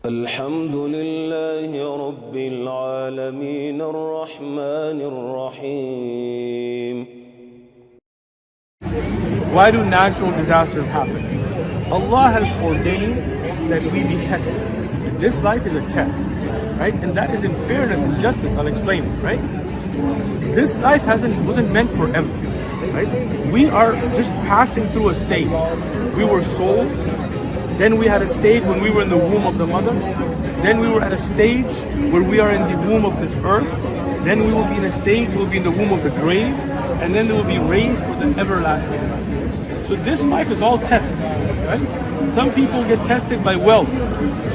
الحمد لله رب العالمين الرحمن الرحيم. Why do natural disasters happen? Allah has ordained that we be tested. So this life is a test, right? And that is in fairness and justice. I'll explain it, right? This life wasn't meant forever, right? We are just passing through a stage. We were souls. Then we had a stage when we were in the womb of the mother. Then we were at a stage where we are in the womb of this earth. Then we will be in a stage, we'll be in the womb of the grave. And then they will be raised for the everlasting life. So this life is all tested, right? Some people get tested by wealth,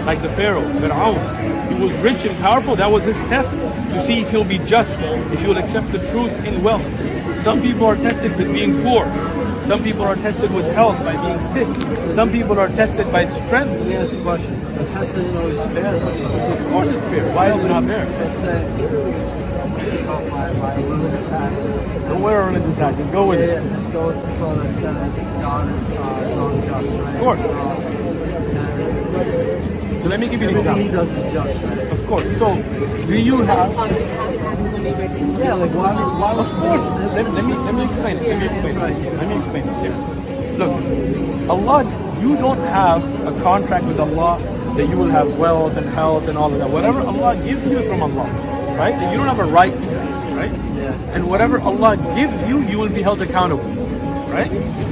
like the Pharaoh, Fir'aun. He was rich and powerful. That was his test to see if he'll be just, if he'll accept the truth in wealth. Some people are tested with being poor. Some people are tested with health by being sick. Some people are tested by strength. Let me ask you a question. The test isn't always fair. Of course it's fair. Why is it not fair? Let's say, my religious hat. Don't wear a religious hat. Just go with it. Just go with the flow that says God is unjust, right? Of course. So let me give you an example. Everything he does is just, right? Of course. So, do you have... Yeah, like why Of course. Let me explain it. Let me explain it. Yeah. Look, Allah, you don't have a contract with Allah that you will have wealth and health and all of that. Whatever Allah gives you is from Allah, right? You don't have a right to that, right? Yeah. And whatever Allah gives you, you will be held accountable for, right?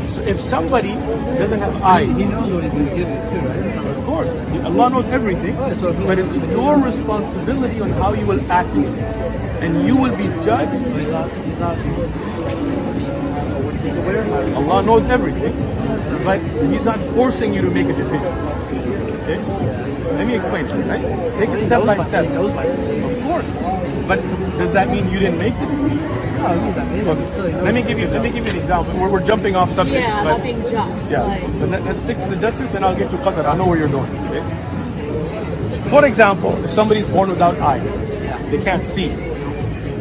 So if somebody doesn't have eyes, He knows what he's going to give you too, right? of course, Allah knows everything, so but it's your responsibility on how you will act, and you will be judged. He's not he's aware of it. Allah knows everything, but He's not forcing you to make a decision. Okay? Let me explain it, right? Take it step by step. He knows my decision. Of course. But does that mean you didn't make the decision? No, it means that maybe Look, still, let me give you an example. We're jumping off subject. Yeah, but, not being just. yeah. Like, But let's stick to the justice, then I'll get to qadar. I know where you're going. Okay? For example, if somebody's born without eyes, they can't see.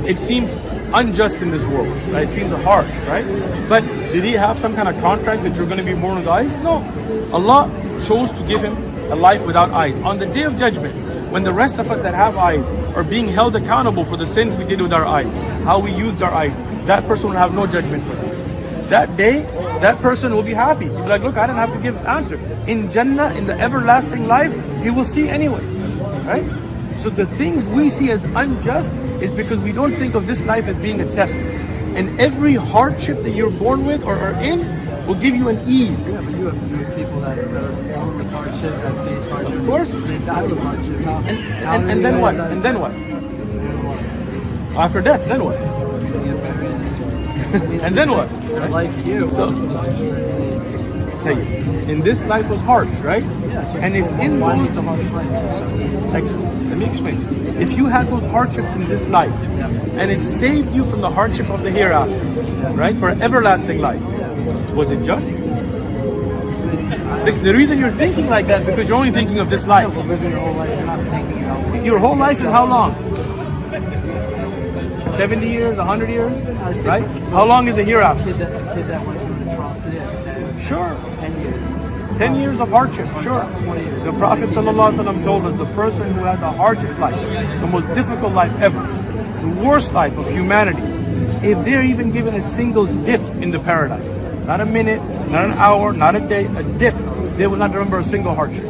It seems unjust in this world, right? It seems harsh, right? But did he have some kind of contract that you're going to be born with eyes? No. Allah chose to give him a life without eyes. On the day of judgment, when the rest of us that have eyes are being held accountable for the sins we did with our eyes, how we used our eyes, that person will have no judgment for them. That day, that person will be happy. He'll be like, look, I didn't have to give an answer. In Jannah, in the everlasting life, he will see anyway, right? So the things we see as unjust is because we don't think of this life as being a test. And every hardship that you're born with or are in will give you an ease. Yeah, but you have people that are born with hardship, that face hardship. Of course. They die with hardship. And then what? And then what? After death, then what? And then what? Your life here So- was extremely... Tell you, in this life was harsh, right? Yeah, so And if in why those make the harsh life? Excellent. Let me explain. If you had those hardships in this life, and it saved you from the hardship of the hereafter, right, for everlasting life, was it just? The reason you're thinking like that because you're only thinking of this life. But living your whole life, you're not thinking about... Your whole life is how long? 70 years, 100 years, right? How long is the hereafter? A kid that went through an atrocity at Sam, Sure. 10 years. 10 years of hardship, sure. 20 years. The Prophet ﷺ told us the person who has the harshest life, the most difficult life ever, the worst life of humanity, if they're even given a single dip in the paradise, not a minute, not an hour, not a day, a dip, they will not remember a single hardship.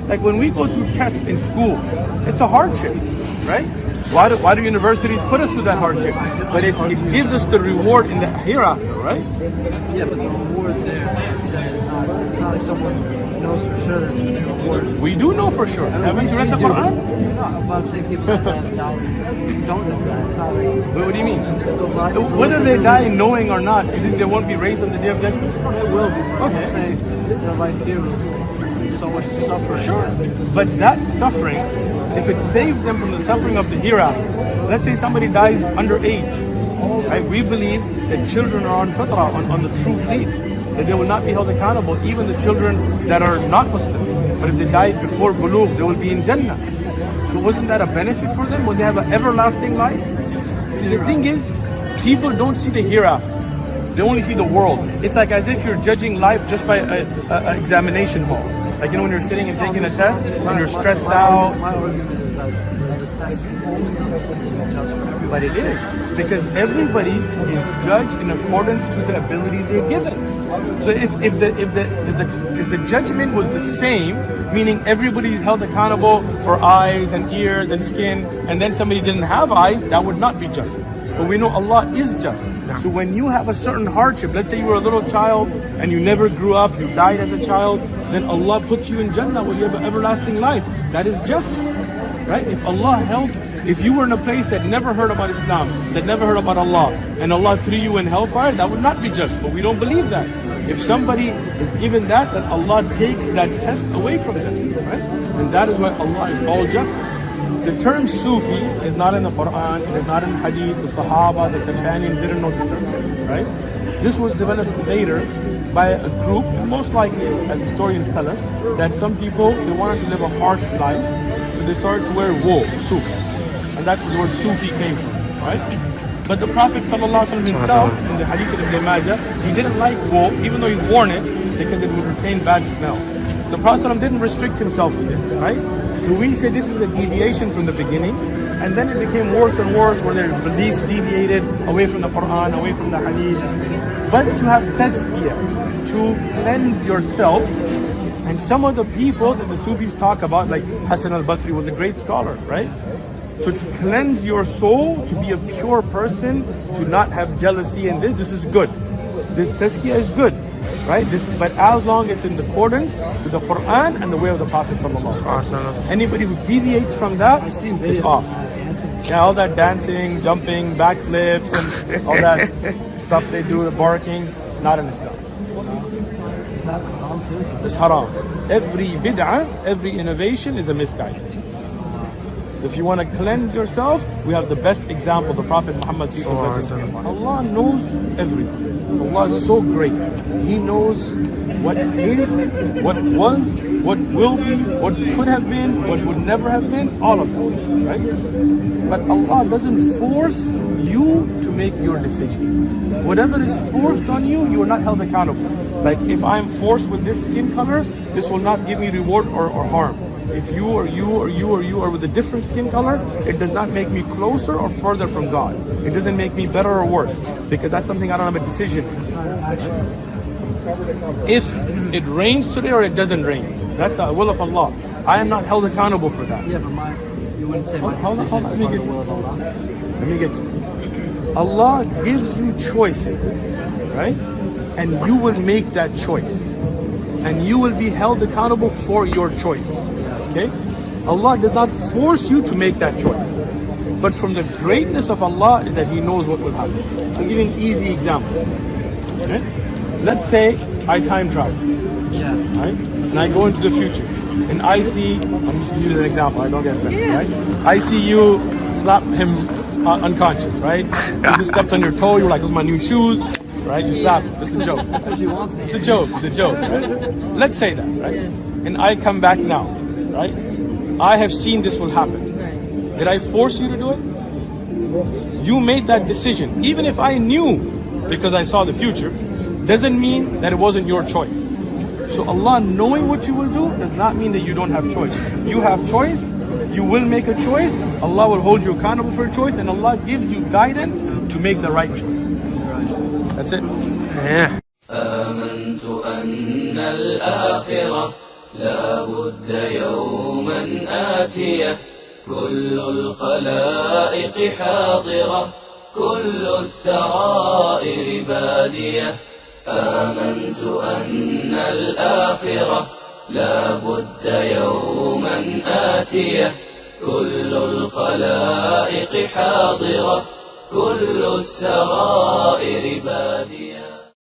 Like when we go through tests in school, it's a hardship, right? Why do universities put us through that hardship? But it gives us the reward in the hereafter, right? Yeah, but the reward there, it's not like someone knows for sure there's going to be a reward. We do know for sure. Haven't you read the Quran? No, but I'm saying people that have died don't know that. It's not like... What do you mean? Whether they die knowing or not, you think they won't be raised on the day of judgment? They will be. Okay. I'm saying their life here was so much suffering. Sure. But that suffering, if it saves them from the suffering of the hereafter, let's say somebody dies underage, right? We believe that children are on fitrah, on the true belief, that they will not be held accountable, even the children that are not Muslim. But if they died before bulugh, they will be in Jannah. So wasn't that a benefit for them? Will they have an everlasting life? See, the thing is, people don't see the hereafter. They only see the world. It's like as if you're judging life just by an examination hall. Like, you know, when you're sitting and taking a test and you're stressed out. My argument is that the test is simply just for everybody. But it is, because everybody is judged in accordance to the ability they're given. So if the judgment was the same, meaning everybody is held accountable for eyes and ears and skin, and then somebody didn't have eyes, that would not be just. But we know Allah is just. So when you have a certain hardship, let's say you were a little child and you never grew up, you died as a child, then Allah puts you in Jannah where you have an everlasting life. That is just, right? If you were in a place that never heard about Islam, that never heard about Allah, and Allah threw you in hellfire, that would not be just. But we don't believe that. If somebody is given that, then Allah takes that test away from them, right? And that is why Allah is all just. The term Sufi is not in the Quran, it is not in Hadith. The Sahaba, the companions didn't know this term, right? This was developed later by a group, most likely, as historians tell us, that some people, they wanted to live a harsh life, so they started to wear wool, suf. And that's where the word Sufi came from, right? But the Prophet ﷺ himself, in the Hadith of Ibn Majah, he didn't like wool, even though he worn it, because it would retain bad smell. The Prophet ﷺ didn't restrict himself to this, right? So we say this is a deviation from the beginning, and then it became worse and worse, where their beliefs deviated away from the Quran, away from the Hadith. But to have tazkiyah, to cleanse yourself, and some of the people that the Sufis talk about, like Hassan al-Basri was a great scholar, right? So to cleanse your soul, to be a pure person, to not have jealousy, and this is good. This tazkiyah is good, right? But as long as it's in accordance with the Quran and the way of the Prophet ﷺ. Anybody who deviates from that is off. Yeah, all that dancing, jumping, backflips, and all that stuff they do, the barking, not in Islam. Is that haram too? It's haram. Every bid'ah, every innovation is a misguidance. So if you want to cleanse yourself, we have the best example, the Prophet Muhammad. Allah knows everything. Allah is so great. He knows what is, what was, what will be, what could have been, what would never have been, all of that, right? But Allah doesn't force you to make your decisions. Whatever is forced on you, you are not held accountable. Like if I'm forced with this skin color, this will not give me reward or harm. If you or you or you or you are with a different skin color, it does not make me closer or further from God. It doesn't make me better or worse, because that's something I don't have a decision. If it rains today or it doesn't rain, that's the will of Allah. I am not held accountable for that. Yeah, but you wouldn't say my decision hold on, is the will of Allah. Let me get to it. Allah gives you choices, right? And you will make that choice. And you will be held accountable for your choice. Okay? Allah does not force you to make that choice. But from the greatness of Allah is that He knows what will happen. I'll give you an easy example. Okay? Let's say I time travel. Yeah. Right? And I go into the future. And I see, I'm just using an example, I don't get offended, right? I see you slap him unconscious, right? You just stepped on your toe, you're like, those are my new shoes, right? You slap him. It's a joke. That's what she wants to hear. It's a joke. It's a joke. Right? Let's say that, right? And I come back now, right? I have seen this will happen. Did I force you to do it? You made that decision. Even if I knew, because I saw the future, doesn't mean that it wasn't your choice. So Allah knowing what you will do does not mean that you don't have choice. You have choice. You will make a choice. Allah will hold you accountable for your choice, and Allah gives you guidance to make the right choice. That's it. Yeah. آمنت أن الآخرة لا بد يوما آتية كل الخلائق حاضرة كل السرائر بادية آمنت أن الآخرة لا بد يوما آتية كل الخلائق حاضرة كل السرائر بادية